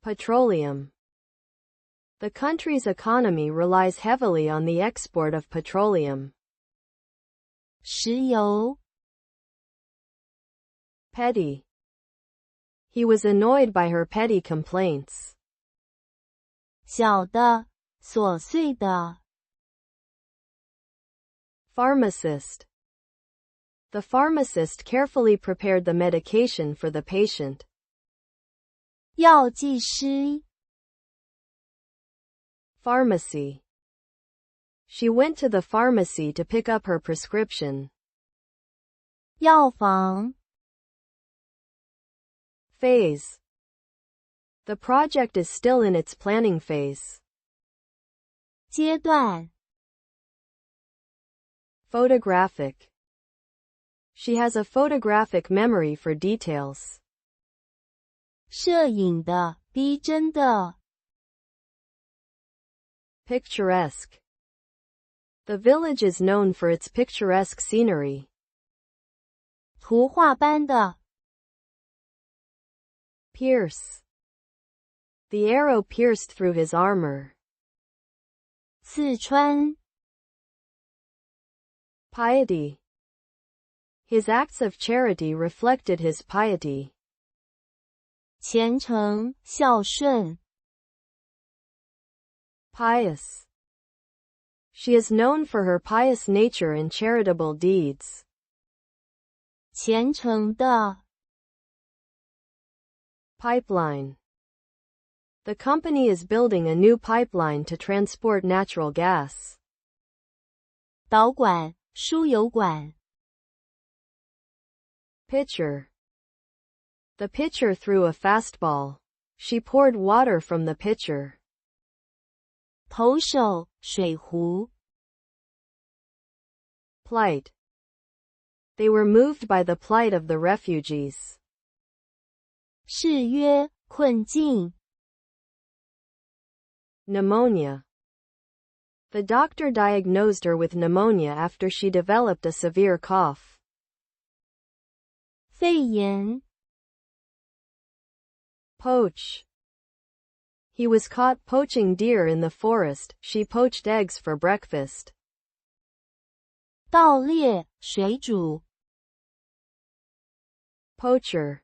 Petroleum. The country's economy relies heavily on the export of petroleum. 石油 Petty. He was annoyed by her petty complaints. 小的琐碎的 Pharmacist. The pharmacist carefully prepared the medication for the patient. 药剂师 Pharmacy. She went to the pharmacy to pick up her prescription. 药房 Phase. The project is still in its planning phase. 阶段 Photographic. She has a photographic memory for details. 摄影的逼真的 Picturesque. The village is known for its picturesque scenery. 图画般的 Pierce. The arrow pierced through his armor. 刺穿 Piety. His acts of charity reflected his piety. 虔诚孝顺 Pious. She is known for her pious nature and charitable deeds. 虔诚的 Pipeline. The company is building a new pipeline to transport natural gas. 导管输油管 Pitcher. The pitcher threw a fastball. She poured water from the pitcher. 投手水壶 Plight. They were moved by the plight of the refugees. 誓约困境 Pneumonia. The doctor diagnosed her with pneumonia after she developed a severe cough. 肺炎 Poach. He was caught poaching deer in the forest. She poached eggs for breakfast. 盗猎水煮 Poacher.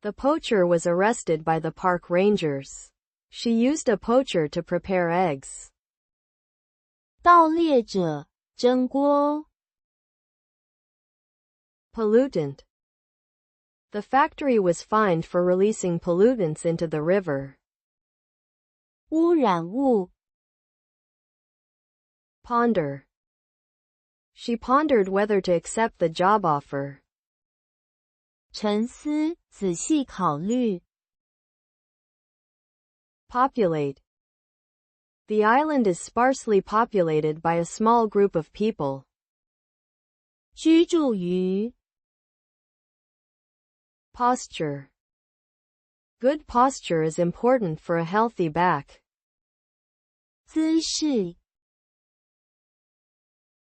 The poacher was arrested by the park rangers. She used a poacher to prepare eggs. 盗猎者蒸锅 Pollutant. The factory was fined for releasing pollutants into the river. 污染物 Ponder. She pondered whether to accept the job offer. 沉思仔细考虑 Populate. The island is sparsely populated by a small group of people. 居住于 Posture. Good posture is important for a healthy back. 姿势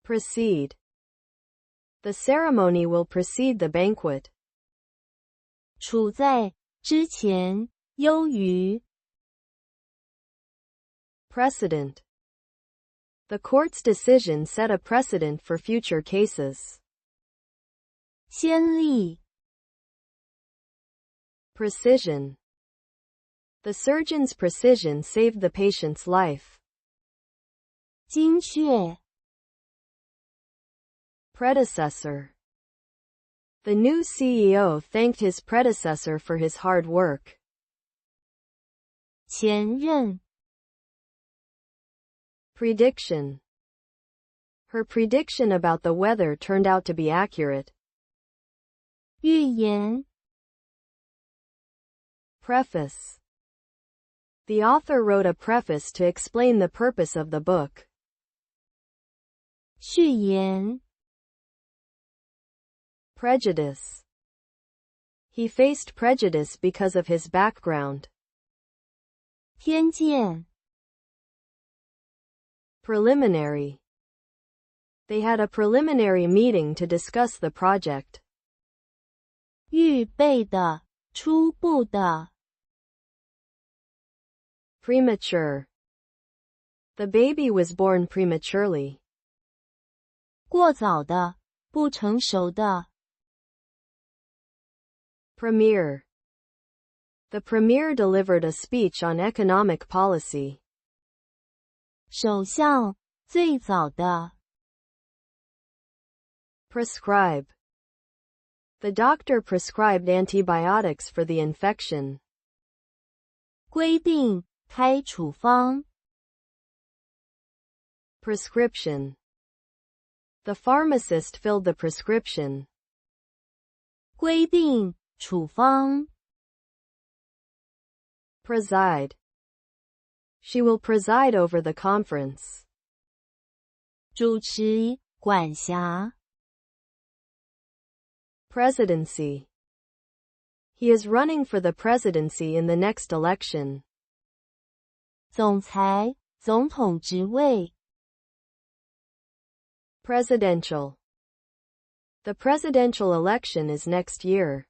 Proceed. The ceremony will precede the banquet. 处在之前优于 Precedent. The court's decision set a precedent for future cases. 先例 Precision. The surgeon's precision saved the patient's life. 精确 Predecessor. The new CEO thanked his predecessor for his hard work. 前任 Prediction. Her prediction about the weather turned out to be accurate. 预言 Preface. The author wrote a preface to explain the purpose of the book. 序言 Prejudice. He faced prejudice because of his background. 偏见 Preliminary. They had a preliminary meeting to discuss the project. 预备的初步的 Premature. The baby was born prematurely. 过早的，不成熟的。Premier. The premier delivered a speech on economic policy. 首相，最早的。Prescribe. The doctor prescribed antibiotics for the infection. 规定，开处方。Prescription. The pharmacist filled the prescription. 规定，处方。Preside. She will preside over the conference. 主持，管辖。Presidency. He is running for the presidency in the next election. 总裁，总统职位。Presidential. The presidential election is next year.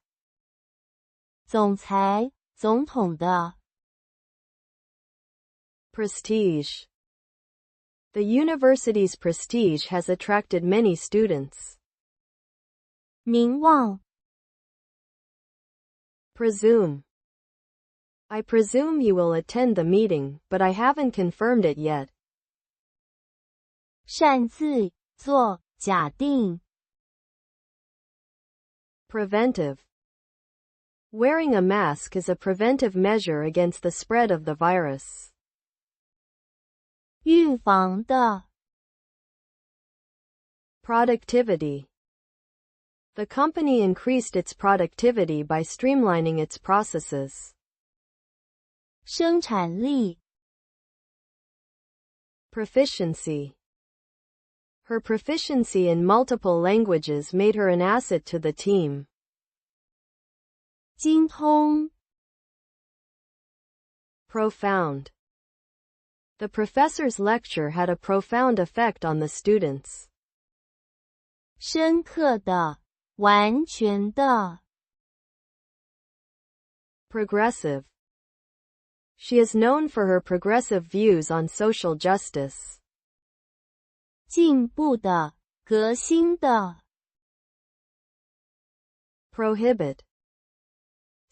总裁，总统的。Prestige. The university's prestige has attracted many students. 名望。Presume. I presume you will attend the meeting, but I haven't confirmed it yet. 擅自，做，假定。Preventive. Wearing a mask is a preventive measure against the spread of the virus. 预防的。Productivity. The company increased its productivity by streamlining its processes. 生产力。Proficiency. Her proficiency in multiple languages made her an asset to the team. 精通。Profound. The professor's lecture had a profound effect on the students. 深刻的，完全的。Progressive. She is known for her progressive views on social justice. 进步的，革新的。Prohibit.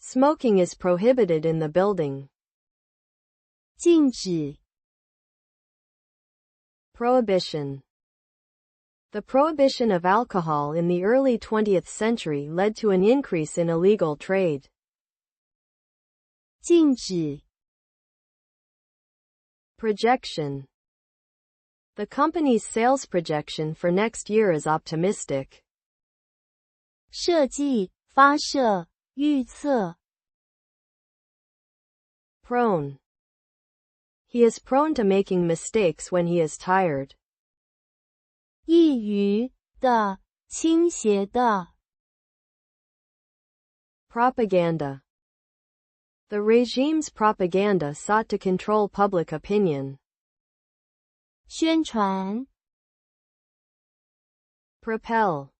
Smoking is prohibited in the building. 禁止。Prohibition. The prohibition of alcohol in the early 20th century led to an increase in illegal trade. 禁止。Projection. The company's sales projection for next year is optimistic. 设计，发射，预测。Prone. He is prone to making mistakes when he is tired. 易于的，倾斜的。Propaganda. The regime's propaganda sought to control public opinion. 宣传。Propel.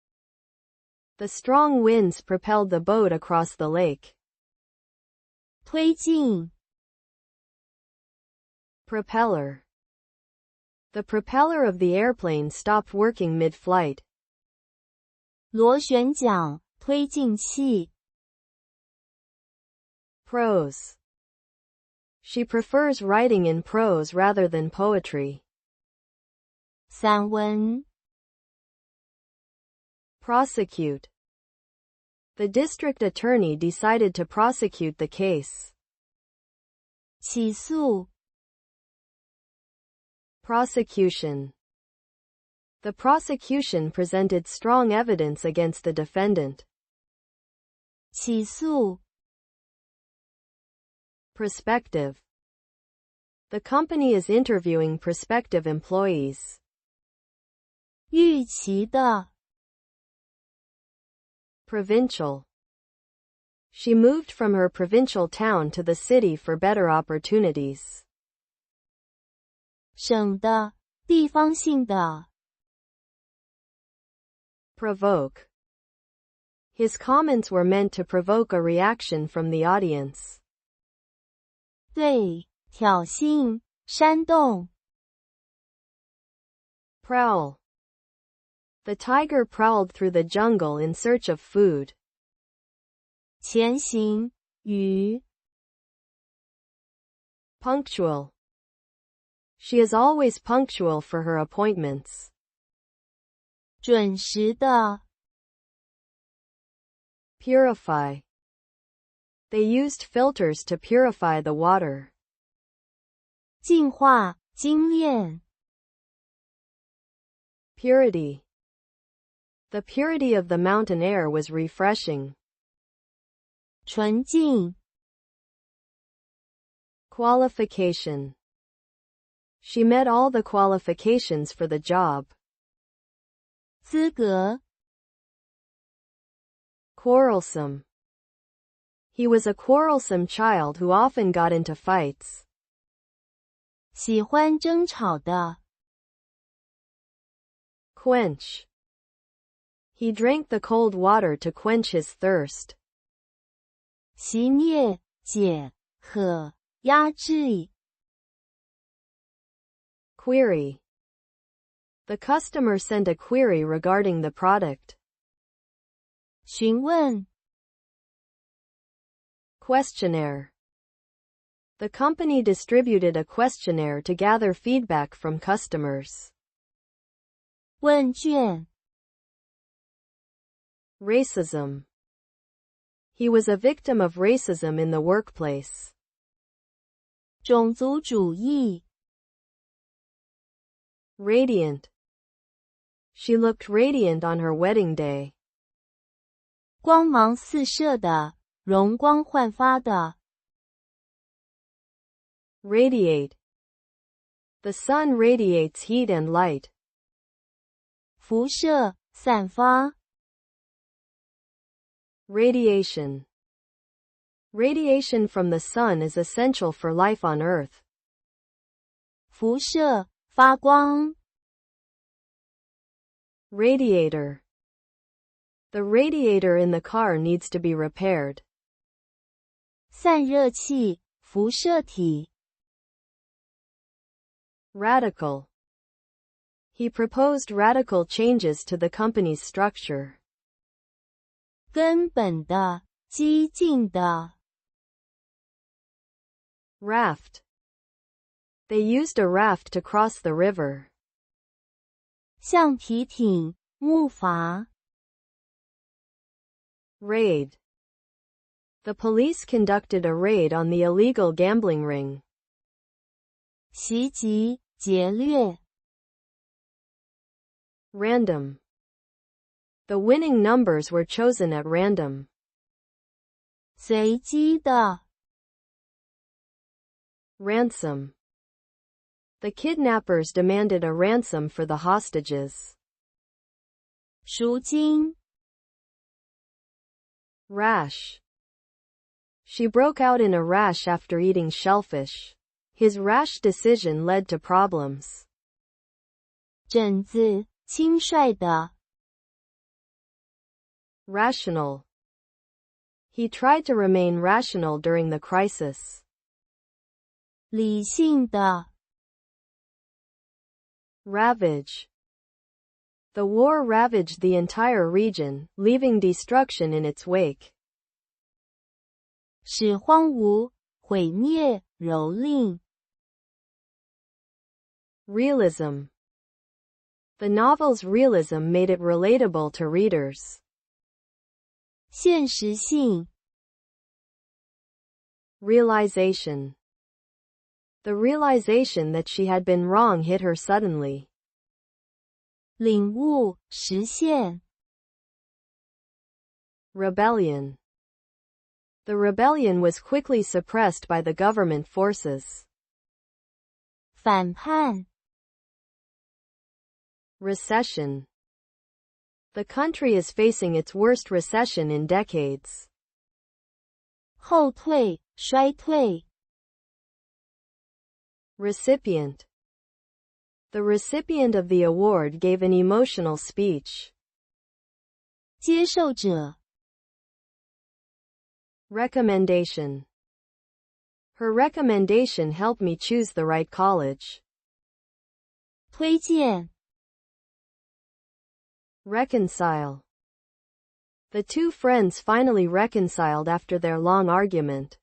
The strong winds propelled the boat across the lake. 推进。Propeller. The propeller of the airplane stopped working mid-flight. 螺旋桨，推进器。Prose. She prefers writing in prose rather than poetry. 散文。Prosecute. The district attorney decided to prosecute the case. 起诉。Prosecution. The prosecution presented strong evidence against the defendant. 起诉。Prospective. The company is interviewing prospective employees. 预期的。Provincial. She moved from her provincial town to the city for better opportunities. 省的，地方性的。Provoke. His comments were meant to provoke a reaction from the audience. 对，挑衅，煽动。Prowl. The tiger prowled through the jungle in search of food. 前行，于。Punctual. She is always punctual for her appointments. 准时的。Purify. They used filters to purify the water. 净化，精炼。Purity. The purity of the mountain air was refreshing. 纯净。Qualification. She met all the qualifications for the job. 资格。Quarrelsome. He was a quarrelsome child who often got into fights. 喜欢争吵的。Quench. He drank the cold water to quench his thirst. 熄灭，解，渴，压制。Query. The customer sent a query regarding the product. 询问。Questionnaire. The company distributed a questionnaire to gather feedback from customers. 问卷。Racism. He was a victim of racism in the workplace. 种族主义。Radiant. She looked radiant on her wedding day. 光芒四射的，容光焕发的。Radiate. The sun radiates heat and light. 辐射，散发。Radiation. Radiation from the sun is essential for life on Earth. 辐射，发光。Radiator. The radiator in the car needs to be repaired. 散热器，辐射体。Radical. He proposed radical changes to the company's structure. 根本的，激进的。Raft. They used a raft to cross the river. 橡皮艇，木筏。Raid. The police conducted a raid on the illegal gambling ring. 袭击，劫掠。Random. The winning numbers were chosen at random. 随机的。Ransom. The kidnappers demanded a ransom for the hostages. 赎金。Rash. She broke out in a rash after eating shellfish. His rash decision led to problems. 疹子，轻率的。Rational. He tried to remain rational during the crisis. 理性的。Ravage. The war ravaged the entire region, leaving destruction in its wake. 使荒芜，毁灭，蹂躏。Realism. The novel's realism made it relatable to readers. 现实性。Realization. The realization that she had been wrong hit her suddenly. 领悟，实现。Rebellion. The rebellion was quickly suppressed by the government forces. 反叛。Recession. The country is facing its worst recession in decades. 后退，衰退。Recipient. The recipient of the award gave an emotional speech. 接受者。Recommendation. Her recommendation helped me choose the right college. 推荐 Reconcile. The two friends finally reconciled after their long argument.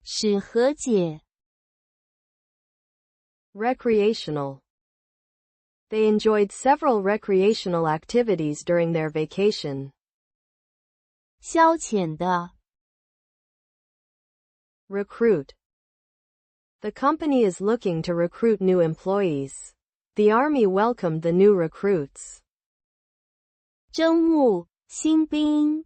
使和解 Recreational. They enjoyed several recreational activities during their vacation. 消遣的 Recruit. The company is looking to recruit new employees. The Army welcomed the new recruits. 征募新兵